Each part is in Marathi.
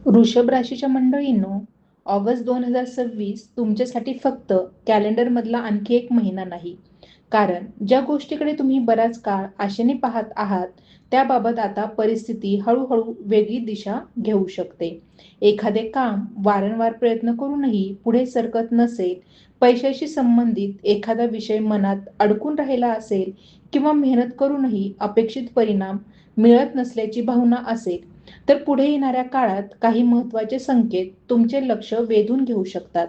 वृषभ राशीच्या मंडळींनो, ऑगस्ट 2026 तुमच्यासाठी फक्त कॅलेंडर मधला आणखी एक महिना नाही. कारण ज्या गोष्टीकडे तुम्ही बराच काळ आशेने पाहत आहात, त्याबाबत आता परिस्थिती हळूहळू वेगळी दिशा घेऊ शकते. एखादे काम वारंवार प्रयत्न करूनही पुढे सरकत नसेल, पैशाशी संबंधित एखादा विषय मनात अडकून राहिला असेल किंवा मेहनत करूनही अपेक्षित परिणाम मिळत नसल्याची भावना असेल, तर पुढे येणाऱ्या काळात काही महत्त्वाचे संकेत तुमचे लक्ष वेधून घेऊ शकतात.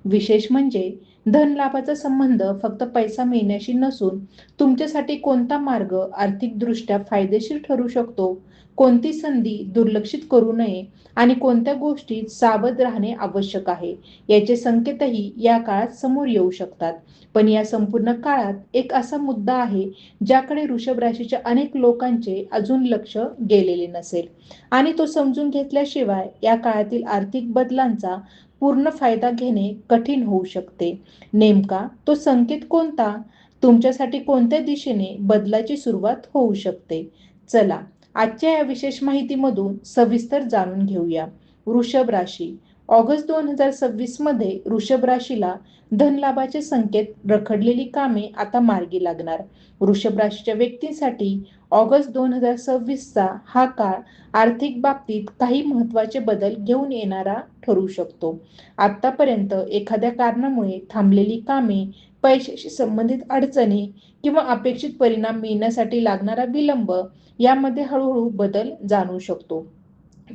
विशेष म्हणजे धन लाभाचा संबंध फक्त पैसा मिळण्याशी नसून तुमच्यासाठी कोणता मार्ग आर्थिकदृष्ट्या फायदेशीर ठरू शकतो, कोणती संधी दुर्लक्षित करू नये आणि कोणत्या गोष्टीत सावध राहणे आवश्यक आहे, याचे संकेतही या काळात समोर येऊ शकतात. पण या संपूर्ण काळात एक असा मुद्दा आहे ज्याकडे वृषभ राशीच्या अनेक लोकांचे अजून लक्ष गेलेले नसेल आणि तो समजून घेतल्याशिवाय या काळातील आर्थिक बदलांचा पूर्ण फायदा घेणे कठीण होऊ शकते. नेमका तो संकेत कोणता? तुमच्यासाठी कोणत्या दिशेने बदलाची सुरुवात होऊ शकते? चला, आजच्या या विशेष माहितीमधून सविस्तर जाणून घेऊया. वृषभ राशी. ऑगस्ट 2026 मध्ये वृषभ राशीला धनलाभाचे संकेत, रखडलेली कामे आता मार्गी लागणार. वृषभ राशीच्या व्यक्तींसाठी ऑगस्ट 2026चा हा काळ आर्थिक बाबतीत काही महत्त्वाचे बदल घेऊन येणारा ठरू शकतो. आतापर्यंत एखाद्या कारणामुळे थांबलेली कामे, पैशाशी संबंधित अडचणी किंवा अपेक्षित परिणाम मिळण्यासाठी लागणारा विलंब यामध्ये हळूहळू बदल जाणवू शकतो.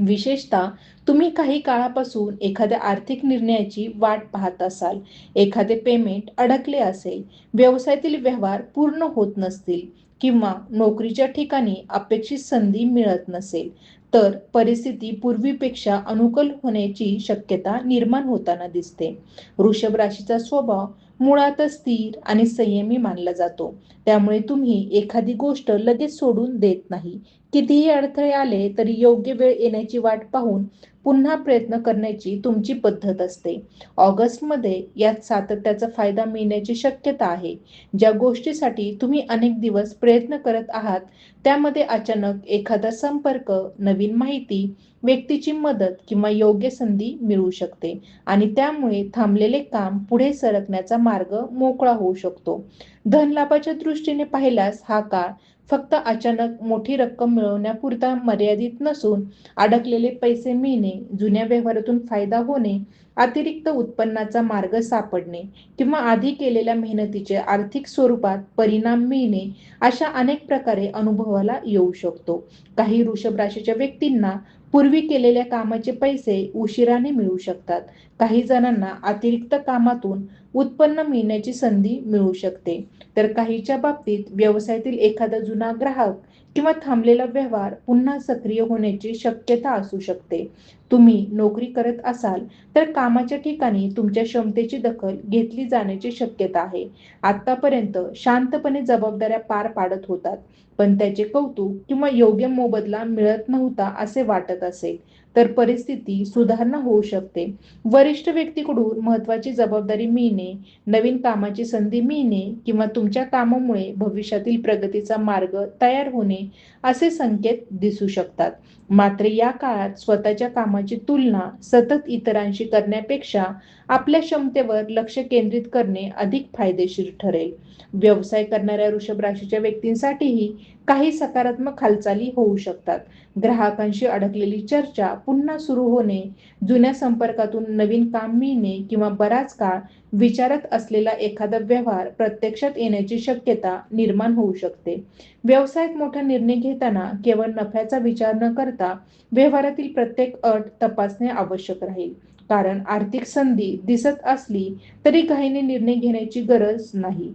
विशेषतः तुम्ही काही काळापासून एखाद्या आर्थिक निर्णयाची वाट पाहत असाल, एखादे पेमेंट अडकले असेल, व्यवसायातील व्यवहार पूर्ण होत नसतील किंवा नोकरीच्या ठिकाणी अपेक्षित संधी मिळत नसेल, तर परिस्थिती पूर्वीपेक्षा अनुकूल होण्याची शक्यता निर्माण होताना दिसते. वृषभ राशीचा स्वभाव मुळातच स्थिर आणि संयमी मानला जातो. त्यामुळे तुम्ही एखादी गोष्ट लगेच सोडून देत नाही. कितीही अडथळे आले तरी योग्य वेळ येण्याची वाट पाहून पुन्हा प्रयत्न करण्याची तुमची पद्धत असते. ऑगस्टमध्ये यात सातत्याचा फायदा मिळण्याची शक्यता आहे. ज्या गोष्टीसाठी तुम्ही अनेक दिवस प्रयत्न करत आहात, त्यामध्ये अचानक एखादा संपर्क, नवीन माहिती, व्यक्तीची मदत किंवा योग्य संधी मिळू शकते आणि त्यामुळे थांबलेले काम पुढे सरकण्याचा मार्ग मोकळा होऊ शकतो. धनलाभाच्या दृष्टीने पाहिल्यास हा काळ फक्त अचानक मोठी रक्कम मिळवण्यापुरता मर्यादित नसून अडकलेले पैसे मिळणे, जुन्या व्यवहारातून फायदा होणे, अतिरिक्त उत्पन्नाचा मार्ग सापडणे किंवा आधी केलेल्या मेहनतीचे आर्थिक स्वरूपात परिणाम मिळणे, अशा अनेक प्रकारे अनुभवाला येऊ शकतो. काही वृषभ राशीच्या व्यक्तींना पूर्वी केलेल्या कामाचे पैसे उशिराने मिळू शकतात. काही जणांना अतिरिक्त कामातून उत्पन्न मिळण्याची संधी मिळू शकते, तर काहीच्या बाबतीत व्यवसायातील एखादा जुना ग्राहक किंवा थांबलेला व्यवहार पुन्हा सक्रिय होण्याची शक्यता असू शकते. तुम्ही नोकरी करत असाल तर कामाच्या ठिकाणी तुमच्या क्षमतेची दखल घेतली जाण्याची शक्यता आहे. आतापर्यंत शांतपणे जबाबदाऱ्या पार पाडत होतात, पण त्याचे कौतुक किंवा योग्य मोबदला मिळत नव्हता असे वाटत असेल, तर परिस्थिती सुधारणा होऊ शकते. वरिष्ठ व्यक्तीकडून महत्त्वाची जबाबदारी मिळणे, नवीन कामाची संधी मिळणे किंवा तुमच्या कामामुळे भविष्यातील प्रगतीचा मार्ग तयार होणे, असे संकेत दिसू शकतात. मात्र या काळात स्वतःच्या कामाची तुलना सतत इतरांशी करण्यापेक्षा आपल्या क्षमतेवर लक्ष केंद्रित करणे अधिक फायदेशीर ठरेल. व्यवसाय करणाऱ्या वृषभ राशीच्या व्यक्तींसाठीही काही सकारात्मक हालचाली होऊ शकतात. ग्राहकांशी अडकलेली चर्चा पुन्हा सुरू होणे, जुन्या संपर्कातून नवीन काम मिळणे किंवा बराच काळ विचारत असलेला एखादा व्यवहार प्रत्यक्षात येण्याची शक्यता निर्माण होऊ शकते. व्यवसायात मोठा निर्णय घेताना केवळ नफ्याचा विचार न करता व्यवहारातील प्रत्येक अट तपासणे आवश्यक राहील. कारण आर्थिक संधी दिसत असली तरी घाईने निर्णय घेण्याची गरज नाही.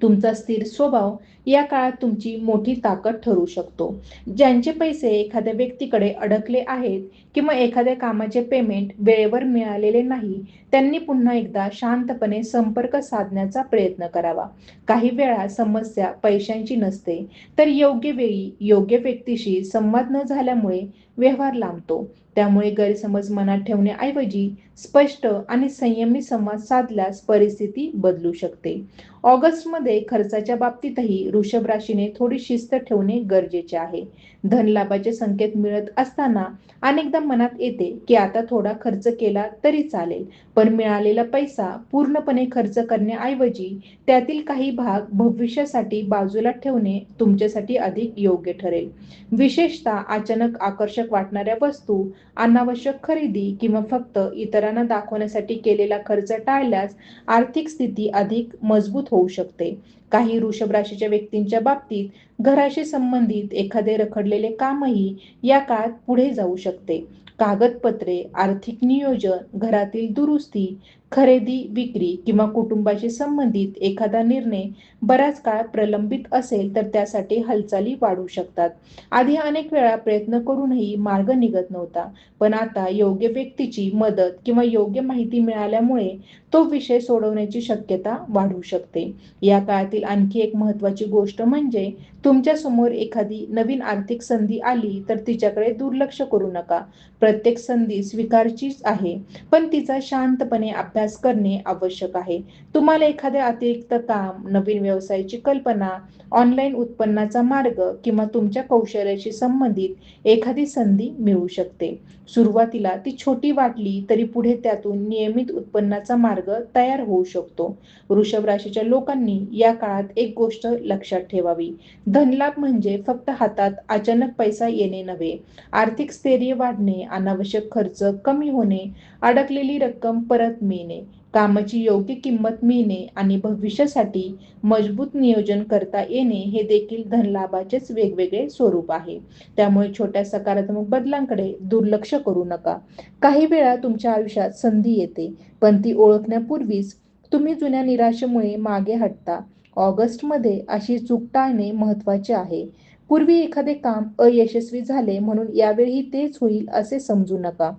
तुमचा स्थिर स्वभाव या काळात तुमची मोठी ताकद ठरू शकतो. ज्यांचे पैसे एखाद्या व्यक्तीकडे अडकले आहेत किंवा एखाद्या कामाचे पेमेंट वेळेवर मिळालेले नाही, त्यांनी पुन्हा एकदा शांतपणे संपर्क साधण्याचा प्रयत्न करावा. काही वेळा समस्या पैशांची नसते, तर योग्य वेळी योग्य व्यक्तीशी संवाद न झाल्यामुळे व्यवहार लांबतो. त्यामुळे गैरसमज मनात ठेवण्याऐवजी स्पष्ट आणि संयमी संवाद साधल्यास परिस्थिती बदलू शकते. ऑगस्टमध्ये खर्चाच्या बाबतीतही वृषभ राशीने थोडी शिस्त ठेवणे गरजेचे आहे. धनलाभाचे संकेत मिळत असताना अनेकदा मनात येते की आता थोडा खर्च केला तरी चालेल, पण मिळालेला पैसा पूर्णपणे खर्च करण्याऐवजी त्यातील काही भाग भविष्यासाठी बाजूला ठेवणे तुमच्यासाठी अधिक योग्य ठरेल. विशेषतः अचानक आकर्षक वाटणाऱ्या वस्तू, अनावश्यक खरेदी किंवा फक्त इतरांना दाखवण्यासाठी केलेला खर्च टाळल्यास आर्थिक स्थिती अधिक मजबूत होऊ शकते. काही वृषभ राशीच्या व्यक्तींच्या बाबतीत घराशी संबंधित एखादे रखडलेले कामही या काळात पुढे जाऊ शकते. कागदपत्रे, आर्थिक नियोजन, घरातील दुरुस्ती, खरेदी विक्री किंवा कुटुंबाशी संबंधित एखादा निर्णय बराच काळ प्रलंबित असेल तर त्यासाठी हालचाली वाढू शकतात. आधी अनेक वेळा प्रयत्न करूनही मार्ग निघत नव्हता, पण आता योग्य व्यक्तीची मदत किंवा योग्य माहिती मिळाल्यामुळे तो विषय सोडवण्याची शक्यता वाढू शकते. या काळातील आणखी एक महत्त्वाची गोष्ट म्हणजे तुमच्या समोर एखादी नवीन आर्थिक संधी आली तर तिच्याकडे दुर्लक्ष करू नका. प्रत्येक संधी स्वीकारायचीच आहे, पण तिचा शांतपणे अभ्यास करणे आवश्यक आहे. तुम्हाला एखादे अतिरिक्त काम, नवीन व्यवसायाची कल्पना, ऑनलाईन उत्पन्नाचा मार्ग किंवा तुमच्या कौशल्याशी संबंधित एखादी संधी मिळू शकते. सुरुवातीला ती छोटी वाटली तरी पुढे त्यातून नियमित उत्पन्नाचा मार्ग तयार होऊ शकतो. वृषभ राशीच्या लोकांनी या काळात एक गोष्ट लक्षात ठेवावी. धनलाभ म्हणजे फक्त हातात अचानक पैसा येणे नव्हे. आर्थिक स्थैर्य वाढणे, अनावश्यक खर्च कमी होणे, अडकलेली रक्कम परत मिळणे, कामाची योग्य किंमत मिळणे आणि भविष्यासाठी मजबूत नियोजन करता येणे हे देखील धनलाभाचेच वेगवेगळे स्वरूप आहे. त्यामुळे छोट्या सकारात्मक बदलांकडे दुर्लक्ष करू नका. काही वेळा तुमच्या आयुष्यात संधी येते, पण ती ओळखण्यापूर्वीच तुम्ही जुन्या निराशेमुळे मागे हटता. ऑगस्टमध्ये अशी चूक टाळणे महत्त्वाचे आहे. पूर्वी एखादे काम अयशस्वी झाले म्हणून यावेळी तेच होईल असे समजू नका.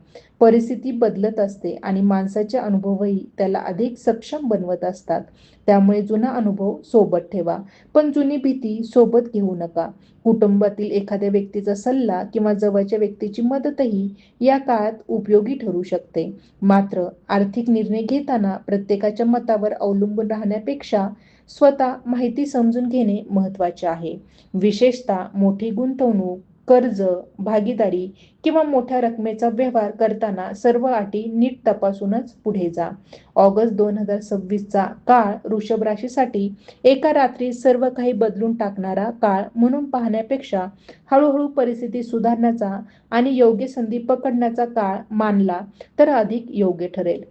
परिस्थिती बदलत असते आणि माणसाचे अनुभवही त्याला अधिक सक्षम बनवत असतात. त्यामुळे जुना अनुभव सोबत ठेवा, पण जुनी भीती सोबत घेऊ नका. कुटुंबातील एखाद्या व्यक्तीचा सल्ला किंवा जवळच्या व्यक्तीची मदतही या काळात उपयोगी ठरू शकते. मात्र आर्थिक निर्णय घेताना प्रत्येकाच्या मतावर अवलंबून राहण्यापेक्षा स्वतः माहिती समजून घेणे महत्त्वाचे आहे. विशेषतः मोठी गुंतवणूक, कर्ज, भागीदारी किंवा मोठ्या रकमेचा व्यवहार करताना सर्व अटी नीट तपासूनच पुढे जा. ऑगस्ट 2026चा काळ वृषभ राशीसाठी एका रात्री सर्व काही बदलून टाकणारा काळ म्हणून पाहण्यापेक्षा हळूहळू परिस्थिती सुधारण्याचा आणि योग्य संधी पकडण्याचा काळ मानला तर अधिक योग्य ठरेल.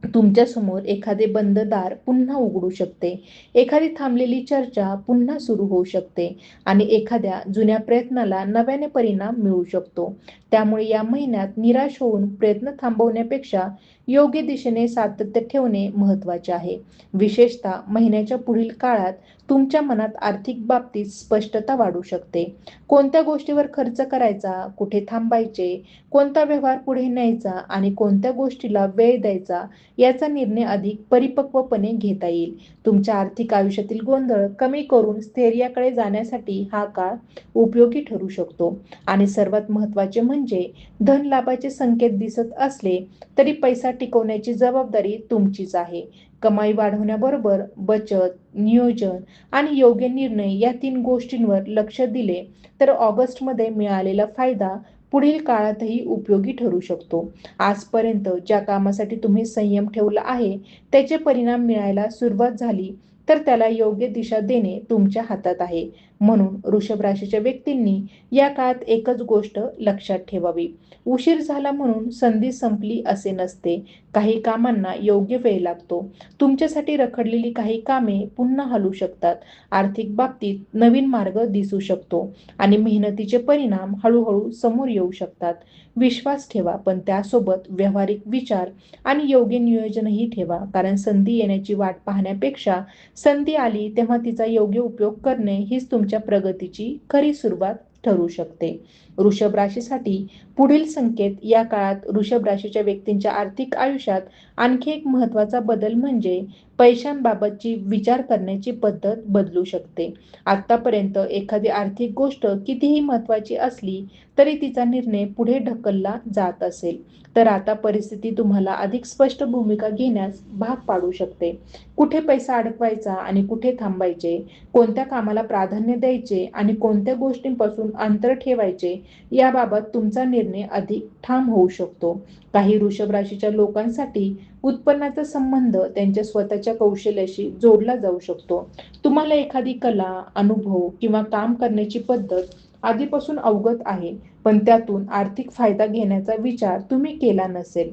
तुमच्या समोर एखादे बंद दार पुन्हा उघडू शकते, एखादी थांबलेली चर्चा पुन्हा सुरू होऊ शकते आणि एखाद्या जुन्या प्रयत्नाला नव्याने परिणाम मिळू शकतो. त्यामुळे या महिन्यात निराश होऊन प्रयत्न थांबवण्यापेक्षा योग्य दिशेने सातत्य ठेवणे महत्त्वाचे आहे. विशेषतः महिन्याच्या पुढील काळात तुमच्या मनात आर्थिक बाबतीत स्पष्टता वाढू शकते. कोणत्या गोष्टीवर खर्च करायचा, कुठे थांबायचे, कोणता व्यवहार पुढे न्यायचा आणि कोणत्या गोष्टीला वेळ द्यायचा याचा निर्णय अधिक परिपक्वपणे घेता येईल. तुमच्या आर्थिक आयुष्यातील गोंधळ कमी करून स्थैर्याकडे जाण्यासाठी हा काळ उपयोगी ठरू शकतो. आणि सर्वात महत्त्वाचे म्हणजे धन लाभाचे संकेत दिसत असले तरी पैसा टिकवण्याची जबाबदारी तुमचीच आहे. कमाई वाढवण्याबरोबर बचत, नियोजन आणि योग्य निर्णय या 3 गोष्टींवर लक्ष दिले तर ऑगस्टमध्ये मिळालेला फायदा पुढील काळातही उपयोगी ठरू शकतो. आजपर्यंत ज्या कामासाठी तुम्ही संयम ठेवला आहे त्याचे परिणाम मिळायला सुरुवात झाली तर त्याला योग्य दिशा देणे तुमच्या हातात आहे. म्हणून वृषभ राशीच्या व्यक्तींनी या काळात एकच गोष्ट लक्षात ठेवावी. उशीर झाला म्हणून संधी संपली असे नसते. काही कामांना योग्य वेळ लागतो. तुमच्यासाठी रखडलेली काही कामे पुन्हा हलू शकतात. आर्थिक बाबतीत नवीन मार्ग दिसू शकतो आणि मेहनतीचे परिणाम हळूहळू समोर येऊ शकतात. विश्वास ठेवा, पण त्यासोबत व्यावहारिक विचार आणि योग्य नियोजनही ठेवा. कारण संधी येण्याची वाट पाहण्यापेक्षा संधी आली तेव्हा तिचा योग्य उपयोग करणे हीच तुमच्या प्रगतीची खरी सुरुवात ठरू शकते. वृषभ राशीसाठी पुढील संकेत. या काळात वृषभ राशीच्या व्यक्तींच्या आर्थिक आयुष्यात आणखी एक महत्त्वाचा बदल म्हणजे पैशांबाबतची विचार करण्याची पद्धत बदलू शकते. आतापर्यंत एखादी आर्थिक गोष्ट कितीही महत्त्वाची असली तरी तिचा निर्णय पुढे ढकलला जात असेल, तर आता परिस्थिती तुम्हाला अधिक स्पष्ट भूमिका घेण्यास भाग पाडू शकते. कुठे पैसा अडकवायचा आणि कुठे थांबायचे, कोणत्या कामाला प्राधान्य द्यायचे आणि कोणत्या गोष्टींपासून अंतर ठेवायचे, याबाबत तुमचा निर्णय अधिक ठाम होऊ शकतो. काही वृषभ राशीच्या लोकांसाठी उत्पन्नाचा संबंध त्यांच्या स्वतःच्या कौशल्याशी जोडला जाऊ शकतो. तुम्हाला एखादी कला, अनुभव किंवा काम करण्याची पद्धत आधीपासून अवगत आहे, पण त्यातून आर्थिक फायदा घेण्याचा विचार तुम्ही केला नसेल,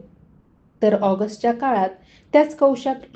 तर ऑगस्टच्या काळात त्याच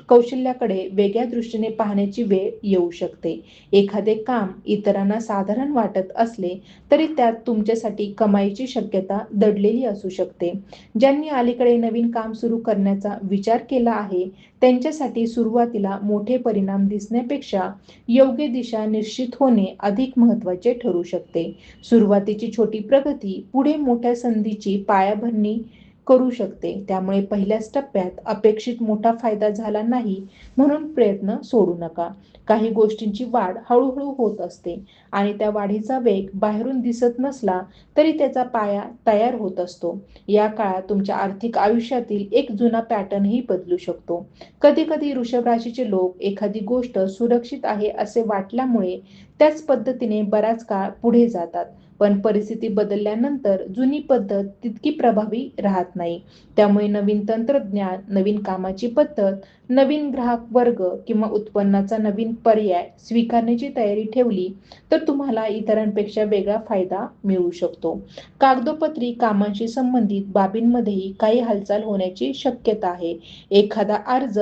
कौशल्याकडे वेगळ्या दृष्टीने पाहण्याची वेळ येऊ शकते. एखादे काम इतरांना साधारण वाटत असले तरी त्यात तुमच्यासाठी कमाईची शक्यता दडलेली असू शकते. ज्यांनी अलीकडे नवीन काम सुरू करण्याचा विचार केला आहे, त्यांच्यासाठी सुरुवातीला मोठे परिणाम दिसण्यापेक्षा योग्य दिशा निश्चित होणे अधिक महत्त्वाचे ठरू शकते. सुरुवातीची छोटी प्रगती पुढे मोठ्या संधीची पायाभरणी करू शकते. त्यामुळे पहिल्याच टप्प्यात अपेक्षित मोठा फायदा झाला नाही म्हणून प्रयत्न सोडू नका. काही गोष्टींची वाढ हळूहळू होत असते आणि त्या वाढीचा वेग बाहेरून दिसत नसला तरी त्याचा पाया तयार होत असतो. या काळात तुमच्या आर्थिक आयुष्यातील एक जुना पॅटर्नही बदलू शकतो. कधी कधी वृषभ राशीचे लोक एखादी गोष्ट सुरक्षित आहे असे वाटल्यामुळे त्याच पद्धतीने बराच काळ पुढे जातात, पण परिस्थिती बदलल्यानंतर जुनी पद्धत तितकी प्रभावी राहत नाही. त्यामुळे नवीन तंत्रज्ञान, नवीन कामाची पद्धत, नवीन ग्राहक वर्ग किंवा उत्पन्नाचा नवीन पर्याय स्वीकारण्याची तयारी ठेवली तर तुम्हाला इतरांपेक्षा वेगळा फायदा मिळू शकतो. कागदोपत्री कामांशी संबंधित बाबींमध्येही काही हालचाल होण्याची शक्यता आहे. एखादा अर्ज,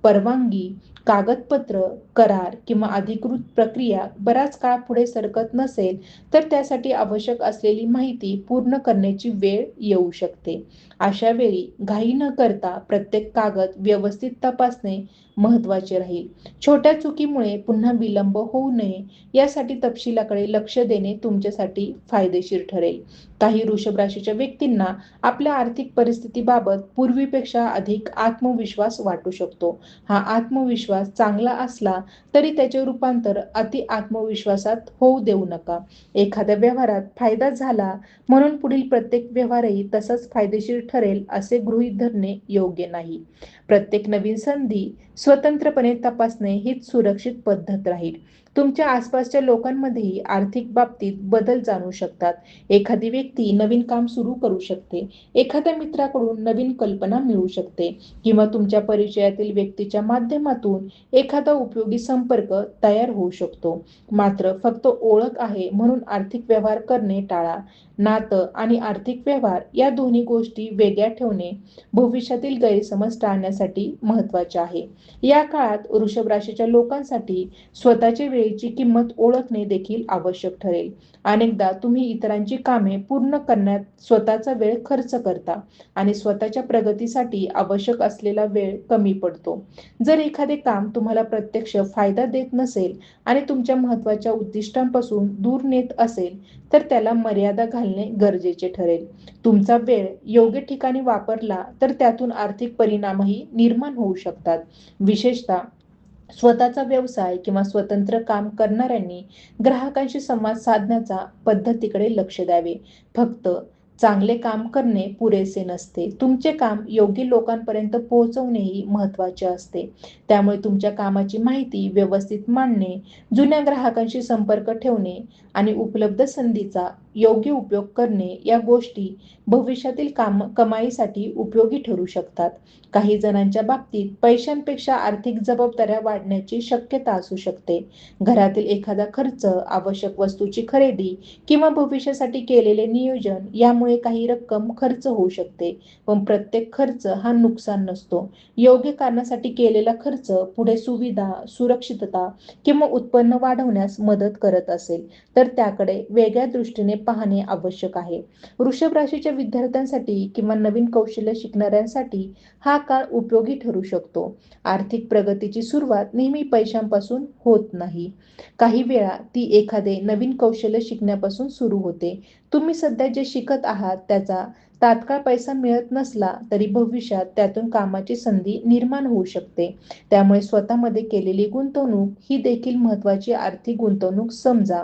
परवानगी, कागदपत्र, करार किंवा अधिकृत प्रक्रिया बराच काळ पुढे सरकत नसेल तर त्यासाठी आवश्यक असलेली माहिती पूर्ण करण्याची वेळ येऊ शकते. अशा वेळी घाई न करता प्रत्येक कागद व्यवस्थित तपासणे महत्त्वाचे राहील. छोट्या चुकीमुळे पुन्हा विलंब होऊ नये यासाठी तपशिलाकडे लक्ष देणे तुमच्यासाठी फायदेशीर ठरेल. काही वृषभ राशीच्या व्यक्तींना आपल्या आर्थिक परिस्थितीबाबत पूर्वीपेक्षा अधिक आत्मविश्वास वाटू शकतो. हा आत्मविश्वास चांगला असला तरी त्याचे रूपांतर अति आत्मविश्वासात होऊ देऊ नका. एखाद्या व्यवहारात फायदा झाला म्हणून पुढील प्रत्येक व्यवहारही तसाच फायदेशीर ठरेल असे गृहीत धरणे योग्य नाही. प्रत्येक नवीन संधी स्वतंत्रपणे तपासणे हीच सुरक्षित पद्धत राहील. तुमच्या आसपासच्या लोकांमध्येही आर्थिक बाबतीत बदल जाणू शकतात. एखादी व्यक्ती नवीन काम सुरू करू शकते, एखाद्या मित्राकडून नवीन कल्पना मिळू शकते किंवा तुमच्या परिचयातील व्यक्तीच्या माध्यमातून एखादा उपयोगी संपर्क तयार होऊ शकतो. मात्र फक्त ओळख आहे म्हणून आर्थिक व्यवहार करणे टाळा. नातं आणि आर्थिक व्यवहार या दोन्ही गोष्टी वेगळ्या ठेवणे भविष्यातील गैरसमज टाळण्यासाठी महत्त्वाचे आहे. या काळात वृषभ राशीच्या लोकांसाठी स्वतःच्या वेळेची किंमत ओळखणे देखील आवश्यक ठरेल. अनेकदा तुम्ही इतरांची कामे पूर्ण करण्यात स्वतःचा वेळ खर्च करता आणि स्वतःच्या प्रगतीसाठी आवश्यक असलेला वेळ कमी पडतो. जर एखादे काम तुम्हाला प्रत्यक्ष फायदा देत नसेल आणि तुमच्या महत्त्वाच्या उद्दिष्टांपासून दूर नेत असेल तर त्याला मर्यादा घालणे गरजेचे ठरेल. तुमचा वेळ योग्य ठिकाणी वापरला तर त्यातून आर्थिक परिणामही निर्माण होऊ शकतात. विशेषतः स्वतःचा व्यवसाय किंवा स्वतंत्र काम करणाऱ्यांनी ग्राहकांशी संवाद साधण्याच्या पद्धतीकडे लक्ष द्यावे. फक्त चांगले काम करणे पुरेसे नसते, तुमचे काम योग्य लोकांपर्यंत पोहोचवणेही महत्त्वाचे असते. त्यामुळे तुमच्या कामाची माहिती व्यवस्थित मांडणे, जुन्या ग्राहकांशी संपर्क ठेवणे आणि उपलब्ध संधीचा योग्य उपयोग करणे या गोष्टी भविष्यातील कमाईसाठी उपयोगी ठरू शकतात. काही जणांच्या बाबतीत पैशांपेक्षा आर्थिक जबाबदाऱ्या वाढण्याची शक्यता असू शकते. घरातील एखादा खर्च, आवश्यक वस्तूची खरेदी किंवा भविष्यासाठी केलेले नियोजन यामुळे काही रक्कम खर्च होऊ शकते. पण प्रत्येक खर्च हा नुकसान नसतो. योग्य कारणासाठी केलेला खर्च पुढे सुविधा, सुरक्षितता किंवा उत्पन्न वाढवण्यास मदत करत असेल तर त्याकडे वेगळ्या दृष्टीने पाहणे आवश्यक आहे. वृषभ राशीच्या विद्यार्थ्यांसाठी किंवा नवीन कौशल्य शिकणाऱ्यांसाठी हा काळ उपयोगी ठरू शकतो. आर्थिक प्रगतीची सुरुवात नेहमी पैशांपासून होत नाही. काही वेळा ती एखादे नवीन कौशल्य शिकण्यापासून सुरू होते. तुम्ही सध्या जे शिकत आहात त्याचा तात्काळ पैसा मिळत नसला तरी भविष्यात त्यातून कामाची संधी निर्माण होऊ शकते. त्यामुळे स्वतःमध्ये केलेली गुंतवणूक ही देखील महत्त्वाची आर्थिक गुंतवणूक समजा.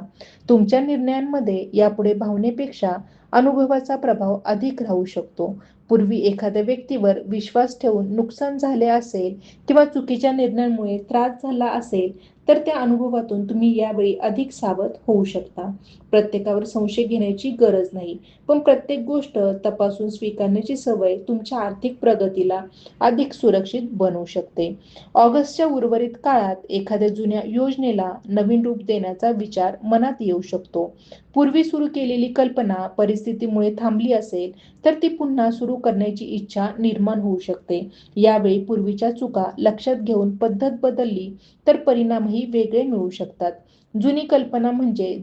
तुमच्या निर्णयांमध्ये यापुढे भावनेपेक्षा अनुभवाचा प्रभाव अधिक राहू शकतो. पूर्वी एखाद्या व्यक्तीवर विश्वास ठेवून नुकसान झाले असेल किंवा चुकीच्या निर्णयामुळे त्रास झाला असेल तर त्या अनुभवातून तुम्ही यावेळी अधिक सावध होऊ शकता. प्रत्येकावर संशय घेण्याची गरज नाही, पण प्रत्येक गोष्ट तपासून स्वीकारण्याची सवय तुमच्या आर्थिक प्रगतीला अधिक सुरक्षित बनवू शकते. ऑगस्टच्या उर्वरित काळात एखाद्या जुन्या योजनेला नवीन रूप देण्याचा विचार मनात येऊ शकतो. पूर्वी सुरू केलेली कल्पना परिस्थितीमुळे थांबली असेल तर ती पुन्हा सुरू करण्याची इच्छा निर्माण होऊ शकते. यावेळी पूर्वीच्या चुका लक्षात घेऊन पद्धत बदलली तर परिणामही वेगळे मिळू शकतात. जुनी कल्पना म्हणजे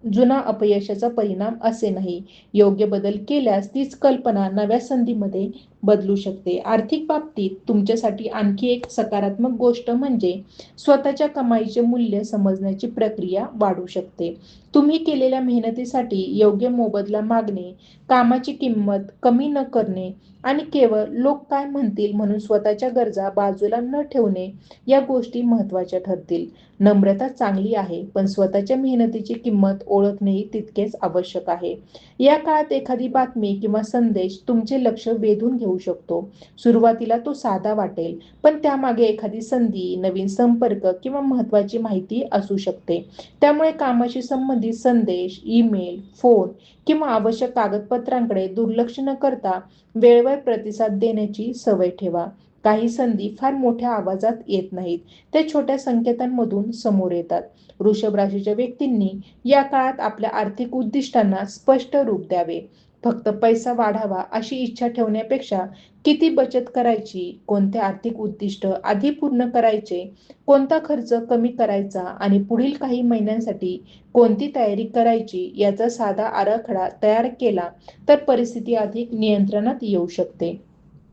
जुना अपयशाचा परिणाम असे नाही. योग्य बदल केल्यास तीच कल्पना नव्या संधीमध्ये बदलू शकते. आर्थिक बाबतीत तुमच्यासाठी आणखी एक सकारात्मक गोष्ट म्हणजे स्वतःच्या कमाईचे मूल्य समजण्याची प्रक्रिया वाढू शकते. तुम्ही केलेल्या मेहनतीसाठी योग्य मोबदला मागणे, कामाची किंमत कमी न करणे आणि केवळ लोक काय म्हणतील म्हणून स्वतःच्या गरजा बाजूला न ठेवणे या गोष्टी महत्त्वाच्या ठरतील. नम्रता चांगली आहे, पण स्वतःच्या मेहनतीची किंमत ओळखणेही तितकेच आवश्यक आहे. या काळात एखादी बातमी किंवा संदेश तुमचे लक्ष वेधून घेऊ शकतो. सुरुवातीला तो साधा वाटेल, पण त्यामागे एखादी संधी, नवीन संपर्क किंवा महत्त्वाची माहिती असू शकते. त्यामुळे कामाशी संबंधित संदेश, ईमेल, फोन किंवा आवश्यक कागदपत्रांकडे दुर्लक्ष न करता वेळेवर प्रतिसाद देण्याची सवय ठेवा. काही संधी फार मोठ्या आवाजात येत नाहीत, त्या छोट्या संकेतांमधून समोर येतात. वृषभ राशीच्या व्यक्तींनी या काळात आपल्या आर्थिक उद्दिष्टांना स्पष्ट रूप द्यावे. फक्त पैसा वाढावा अशी इच्छा ठेवण्यापेक्षा किती बचत करायची, कोणते आर्थिक उद्दिष्ट आधी पूर्ण करायचे, कोणता खर्च कमी करायचा आणि पुढील काही महिन्यांसाठी कोणती तयारी करायची याचा साधा आराखडा तयार केला तर परिस्थिती अधिक नियंत्रणात येऊ शकते.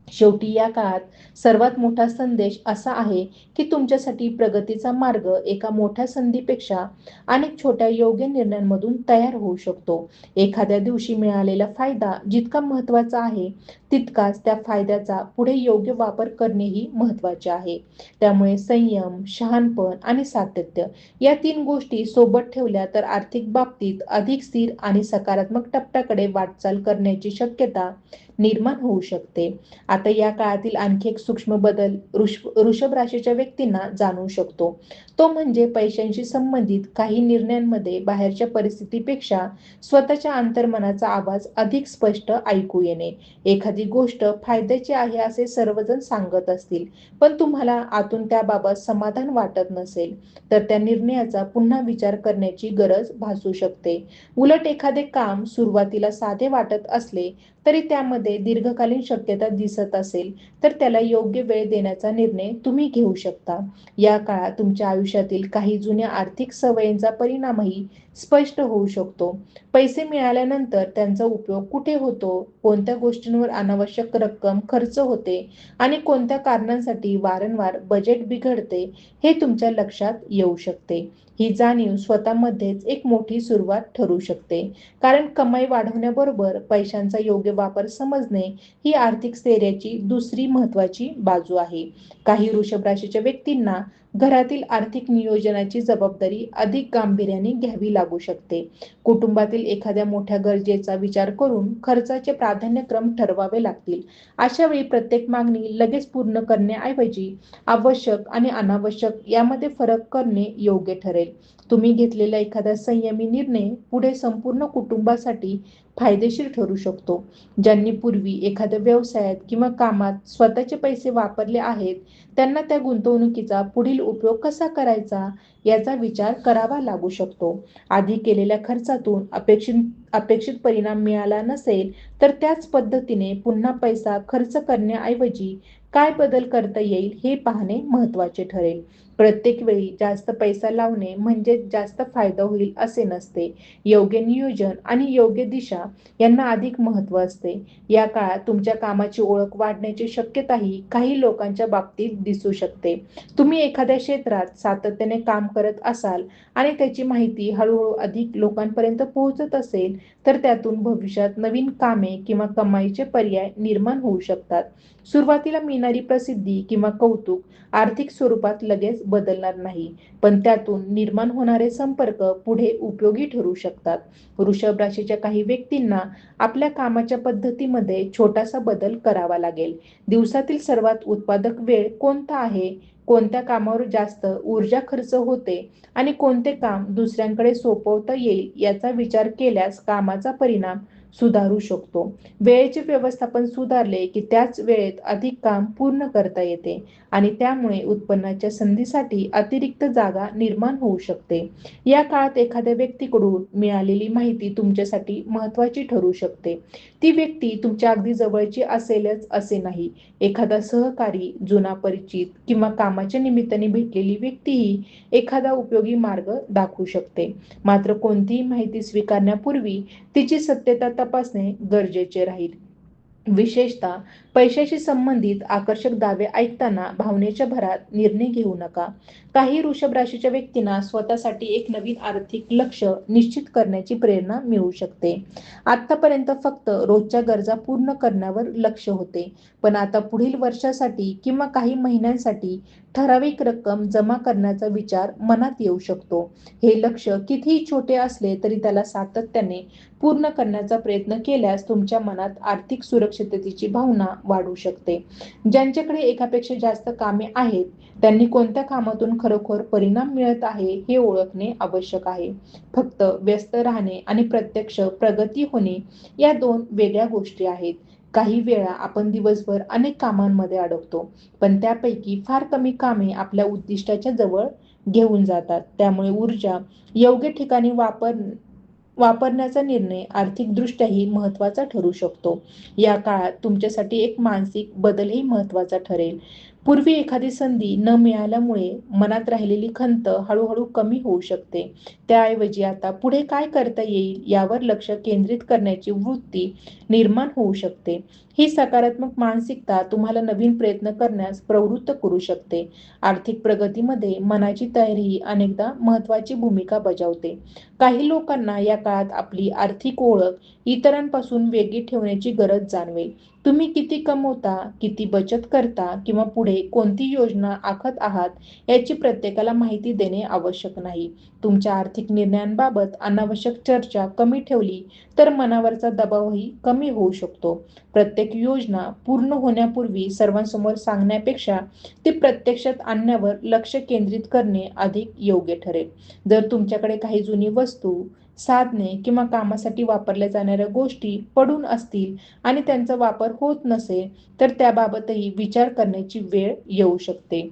शेवटी या काळात सर्वात मोठा संदेश असा आहे की तुमच्यासाठी प्रगतीचा मार्ग एका मोठ्या संधीपेक्षा अनेक छोट्या योग्य निर्णयांमधून तयार होऊ शकतो. एखाद्या दिवशी मिळालेला फायदा जितका महत्त्वाचा आहे, तितकाच त्या फायद्याचा पुढे योग्य वापर करणेही महत्त्वाचे आहे. त्यामुळे संयम, शहाणपण आणि सातत्य या 3 गोष्टी सोबत ठेवल्या तर आर्थिक बाबतीत अधिक स्थिर आणि सकारात्मक टप्प्याकडे वाटचाल करण्याची शक्यता निर्माण होऊ शकते. आता या काळातील आणखी एक सूक्ष्म बदल वृषभ राशीच्या व्यक्तींना जाणवू शकतो. तो म्हणजे पैशांशी संबंधित काही निर्णयांमध्ये बाहेरच्या परिस्थितीपेक्षा स्वतःच्या अंतर्मनाचा आवाज अधिक स्पष्ट ऐकू येणे. एखादी गोष्ट फायद्याची आहे असे सर्वजण सांगत असतील, पण तुम्हाला आतून त्याबाबत समाधान वाटत नसेल, तर त्या निर्णयाचा पुन्हा विचार करण्याची गरज भासू शकते. उलट एखादे काम सुरुवातीला साधे वाटत असले तरी त्यामध्ये दीर्घकालीन शक्यता दिसत असेल तर त्याला योग्य वेळ देण्याचा निर्णय तुम्ही घेऊ शकता. या काळात तुमच्या आयुष्यातील काही जुन्या आर्थिक सवयींचा परिणामही स्पष्ट होऊ शकतो. पैसे मिळाल्यानंतर त्यांचा उपयोग कुठे होतो, कोणत्या गोष्टींवर अनावश्यक रक्कम खर्च होते आणि कोणत्या कारणांसाठी वारंवार बजेट बिघडते हे तुमच्या लक्षात येऊ शकते. ही जाणीव स्वतःमध्येच एक मोठी सुरुवात ठरू शकते, कारण कमाई वाढवण्याबरोबर पैशांचा योग्य वापर समजणे ही आर्थिक स्थैर्याची दुसरी महत्त्वाची बाजू आहे. काही वृषभ राशीच्या व्यक्तींना घरातील आर्थिक नियोजनाची जबाबदारी अधिक गांभीर्याने घ्यावी लागू शकते. कुटुंबातील एखाद्या मोठ्या गरजेचा विचार करून खर्चाचे प्राधान्यक्रम ठरवावे लागतील. अशा वेळी प्रत्येक मागणी लगेच पूर्ण करण्याऐवजी आवश्यक आणि अनावश्यक यामध्ये फरक करणे योग्य ठरेल. तुम्ही घेतलेला एखादा संयमी निर्णय पुढे संपूर्ण कुटुंबासाठी फायदेशीर ठरू शकतो. ज्यांनी पूर्वी एखाद्या व्यवसायात किंवा कामात स्वतःचे पैसे वापरले आहेत, त्यांना त्या गुंतवणुकीचा पुढील उपयोग कसा करायचा याचा विचार करावा लागू शकतो. आधी केलेल्या खर्चातून अपेक्षित परिणाम मिळाला नसेल तर त्याच पद्धतीने पुन्हा पैसा खर्च करण्याऐवजी काय बदल करता येईल हे पाहणे महत्त्वाचे ठरेल. प्रत्येक वेळी जास्त पैसा लावणे म्हणजे जास्त फायदा होईल असे नसते. योग्य नियोजन आणि योग्य दिशा यांना अधिक महत्त्व असते. या काळात तुमच्या कामाची ओळख वाढण्याची शक्यताही काही लोकांच्या बाबतीत दिसू शकते. तुम्ही एखाद्या क्षेत्रात सातत्याने काम करत असाल आणि त्याची माहिती हळूहळू अधिक लोकांपर्यंत पोहोचत असेल तर त्यातून भविष्यात नवीन कामे किंवा कमाईचे पर्याय निर्माण होऊ शकतात. सुरुवातीला मिळणारी प्रसिद्धी किंवा कौतुक आर्थिक स्वरूपात लगेच बदलणार नाही, पण त्यातून निर्माण होणारे संपर्क पुढे उपयोगी ठरू शकतात. वृषभ राशीच्या काही व्यक्तींना आपल्या कामाच्या पद्धतीमध्ये छोटासा बदल करावा लागेल. दिवसातील सर्वात उत्पादक वेळ कोणता आहे, कोणत्या कामावर जास्त ऊर्जा खर्च होते आणि कोणते काम दुसऱ्यांकडे सोपवता येईल याचा विचार केल्यास कामाचा परिणाम सुधारू शकतो. वेळेचे व्यवस्थापन सुधारले की त्याच वेळेत अधिक काम पूर्ण करता येते आणि त्यामुळे उत्पन्नाच्या संधीसाठी अतिरिक्त जागा निर्माण होऊ शकते. या काळात एखाद्या व्यक्तीकडून मिळालेली माहिती तुमच्यासाठी महत्त्वाची ठरू शकते. ती व्यक्ती तुमच्या अगदी जवळची असेलच असे नाही. एखादा सहकारी, जुना परिचित किंवा कामाच्या निमित्ताने भेटलेली व्यक्तीही एखादा उपयोगी मार्ग दाखवू शकते. मात्र कोणतीही माहिती स्वीकारण्यापूर्वी तिची सत्यता तपासणे गरजेचे राहील. विशेषतः पैशाशी संबंधित आकर्षक दावे ऐकताना भावनेच्या भरात निर्णय घेऊ नका. काही वृषभ राशीच्या व्यक्तींना स्वतःसाठी एक नवीन आर्थिक लक्ष्य निश्चित करण्याची प्रेरणा मिळू शकते. आतापर्यंत फक्त रोजच्या गरजा पूर्ण करण्यावर लक्ष होते, पण आता पुढील वर्षासाठी किंवा काही महिन्यांसाठी ठराविक रक्कम जमा करण्याचा विचार मनात येऊ शकतो. हे लक्ष्य कितीही छोटे असले तरी त्याला सातत्याने पूर्ण करण्याचा प्रयत्न केल्यास तुमच्या मनात आर्थिक सुरक्षिततेची भावना वाढू शकते. ज्यांच्याकडे एकापेक्षा जास्त कामे आहेत त्यांनी कोणत्या कामातून खरोखर परिणाम मिळत आहे हे ओळखणे आवश्यक आहे. फक्त व्यस्त राहणे आणि प्रत्यक्ष प्रगती होणे या दोन वेगळ्या गोष्टी आहेत. काही वेळा आपण दिवसभर अनेक कामांमध्ये अडकतो, पण त्यापैकी फार कमी कामे आपल्या उद्दिष्टाच्या जवळ घेऊन जातात. त्यामुळे ऊर्जा योग्य ठिकाणी वापरण्याचा निर्णय आर्थिकदृष्ट्याही महत्त्वाचा ठरू शकतो. या काळात तुमच्यासाठी एक मानसिक बदलही महत्त्वाचा ठरेल. पूर्वी एखादी संधी न मिळाल्यामुळे मनात राहिलेली खंत हळूहळू कमी होऊ शकते. त्याऐवजी आता पुढे काय करता येईल यावर लक्ष केंद्रित करण्याची वृत्ती निर्माण होऊ शकते. ही सकारात्मक मानसिकता तुम्हाला नवीन प्रयत्न करण्यास प्रवृत्त करू शकते. आर्थिक प्रगतीमध्ये मनाची तयारी अनेकदा महत्त्वाची भूमिका बजावते. काही लोकांना या काळात आपली आर्थिक ओळख इतरांपासून वेगळी ठेवण्याची गरज जाणवेल. तुम्ही किती कमवता, किती बचत करता किंवा पुढे कोणती योजना आखत आहात याची प्रत्येकाला माहिती देणे आवश्यक नाही. तुमच्या आर्थिक निर्णयांबाबत अनावश्यक चर्चा कमी ठेवली तर मनावरचा दबावही कमी होऊ शकतो. प्रत्येक योजना पूर्ण होण्यापूर्वी सर्वांसमोर सांगण्यापेक्षा ती प्रत्यक्षात आणण्यावर लक्ष केंद्रित करणे अधिक योग्य ठरेल. जर तुमच्याकडे काही जुनी वस्तू, साधने किंवा कामासाठी वापरल्या जाणाऱ्या गोष्टी पडून असतील आणि त्यांचा वापर होत नसेल तर त्याबाबतही विचार करण्याची वेळ येऊ शकते.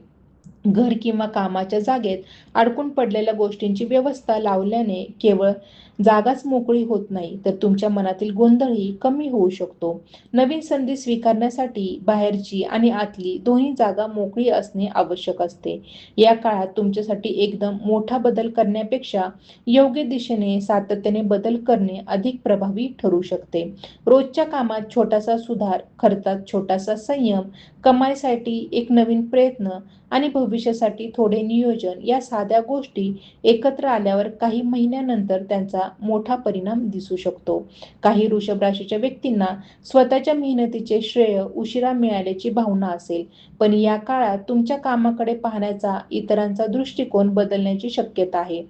घर किंवा कामाच्या जागेत अडकून पडलेल्या गोष्टींची व्यवस्था लावल्याने केवळ जागाच मोकळी होत नाही तर तुमच्या मनातील गोंधळही कमी होऊ शकतो. नवीन संधी स्वीकारण्यासाठी बाहेरची आणि आतली दोन्ही जागा मोकळी असणे आवश्यक असते. या काळात तुमच्यासाठी एकदम मोठा बदल करण्यापेक्षा योग्य दिशेने सातत्याने बदल करणे अधिक प्रभावी ठरू शकते. रोजच्या कामात छोटासा सुधार, खर्चात छोटासा संयम, कमाईसाठी एक नवीन प्रयत्न आणि भविष्यासाठी थोडे नियोजन या साध्या गोष्टी एकत्र आल्यावर काही महिन्यानंतर त्यांचा मोठा परिणाम दिसू शकतो. काही वृषभ राशीच्या व्यक्तींना स्वतःच्या मेहनतीचे श्रेय उशिरा मिळाल्याची भावना असेल, पण या काळात तुमच्या कामाकडे पाहण्याचा इतरांचा दृष्टिकोन बदलण्याची शक्यता आहे.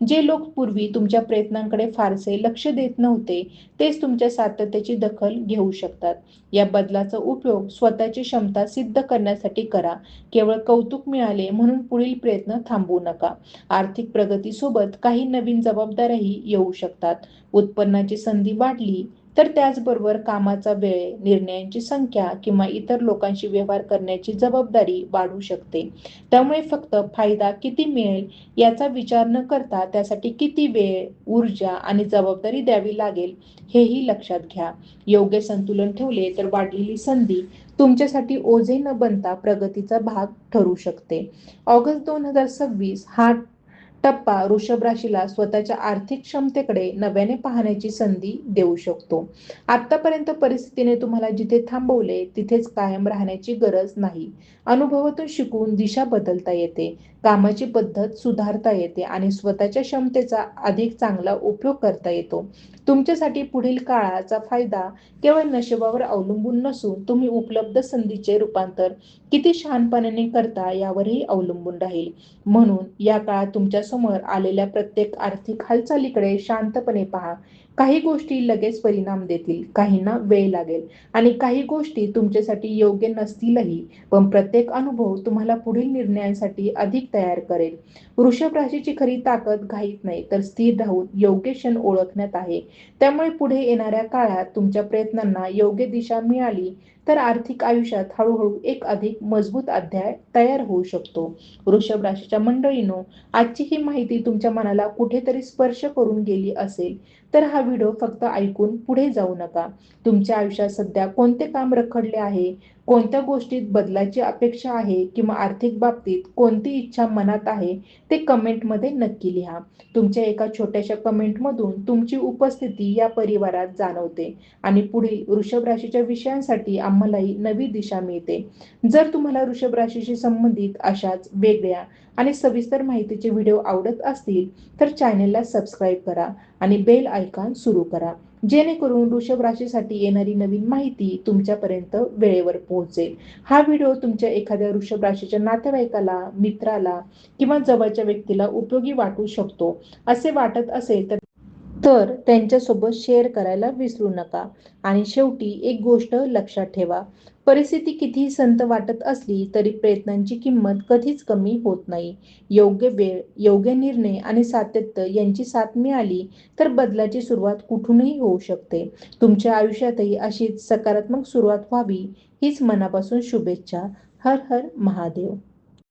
जे लोक पूर्वी तुमच्या प्रयत्नांकडे फारसे लक्ष देत नव्हते तेच तुमच्या सातत्याची दखल घेऊ शकतात. या बदलाचा उपयोग स्वतःची क्षमता सिद्ध करण्यासाठी करा. केवळ कौतुक मिळाले म्हणून पुढील प्रयत्न थांबवू नका. आर्थिक प्रगतीसोबत काही नवीन जबाबदाऱ्याही येऊ शकतात. उत्पन्नाची संधी वाढली तर त्याचबरोबर कामाचा वेळ, निर्णयांची संख्या किंवा इतर लोकांशी व्यवहार करण्याची जबाबदारी वाढू शकते. त्यामुळे फक्त फायदा किती मिळेल याचा विचार न करता त्यासाठी किती वेळ, ऊर्जा आणि जबाबदारी द्यावी लागेल हेही लक्षात घ्या. योग्य संतुलन ठेवले तर वाढलेली संधी तुमच्यासाठी ओझे न बनता प्रगतीचा भाग ठरू शकते. ऑगस्ट 2026 हा टप्पा वृषभ राशीला स्वतःच्या आर्थिक क्षमतेकडे नव्याने पाहण्याची संधी देऊ शकतो. आतापर्यंत परिस्थितीने तुम्हाला जिथे थांबवले तिथेच कायम राहण्याची गरज नाही. अनुभवातून शिकून दिशा बदलता येते, कामाची पद्धत सुधारता येते आणि स्वतःच्या क्षमतेचा अधिक चांगला उपयोग करता येतो. तुमच्यासाठी पुढील काळाचा फायदा केवळ नशिबावर अवलंबून नसून तुम्ही उपलब्ध संधीचे रूपांतर किती शहाणपणाने करता यावरही अवलंबून राहील. म्हणून या काळात तुमच्या समोर आलेल्या प्रत्येक आर्थिक हालचालीकडे शांतपणे पहा. काही गोष्टी लगेच परिणाम देतील, काहींना वेळ लागेल आणि काही गोष्टी तुमच्यासाठी योग्य नसतीलही. पण प्रत्येक अनुभव तुम्हाला पुढील निर्णयांसाठी अधिक तयार करेल. वृषभ राशीची खरी ताकद घाईत नाही तर स्थिर राहून योग्य क्षण ओळखण्यात आहे. त्यामुळे पुढे येणाऱ्या काळात तुमच्या प्रयत्नांना योग्य दिशा मिळाली तर आर्थिक आयुष्यात हळूहळू एक अधिक मजबूत अध्याय तयार होऊ शकतो. वृषभ राशीच्या मंडळींनो, आजची ही माहिती तुमच्या मनाला कुठेतरी स्पर्श करून गेली असेल तर हा व्हिडिओ फक्त ऐकून पुढे जाऊ नका. तुमच्या आयुष्यात सध्या कोणते काम रखडले आहे, कोणत्या गोष्टीत बदलाची अपेक्षा आहे किंवा आर्थिक बाबतीत कोणती इच्छा मनात आहे ते कमेंटमध्ये नक्की लिहा. तुमच्या एका छोट्याशा कमेंटमधून तुमची उपस्थिती या परिवारात जाणवते आणि पुढील वृषभ राशीच्या विषयांसाठी आम्हालाही नवी दिशा मिळते. जर तुम्हाला वृषभ राशीशी संबंधित अशाच वेगळ्या आणि सविस्तर माहितीचे व्हिडिओ आवडत असतील तर चॅनेलला सबस्क्राईब करा आणि बेल आयकॉन सुरू करा, जेणेकरून वृषभ राशीसाठी येणारी नवीन माहिती तुमच्यापर्यंत वेळेवर पोहोचेल. हा व्हिडिओ तुमच्या एखाद्या वृषभ राशीच्या नातेवाईकाला, मित्राला किंवा जवळच्या व्यक्तीला उपयोगी वाटू शकतो असे वाटत असेल तर त्यांच्यासोबत शेअर करायला विसरू नका. आणि शेवटी एक गोष्ट लक्षात ठेवा, परिस्थिती कितीही संत वाटत असली तरी प्रयत्नांची किंमत कधीच कमी होत नाही. योग्य वेळ, योग्य निर्णय आणि सातत्य यांची साथ मिळाली तर बदलाची सुरुवात कुठूनही होऊ शकते. तुमच्या आयुष्यातही अशीच सकारात्मक सुरुवात व्हावी हीच मनापासून शुभेच्छा. हर हर महादेव.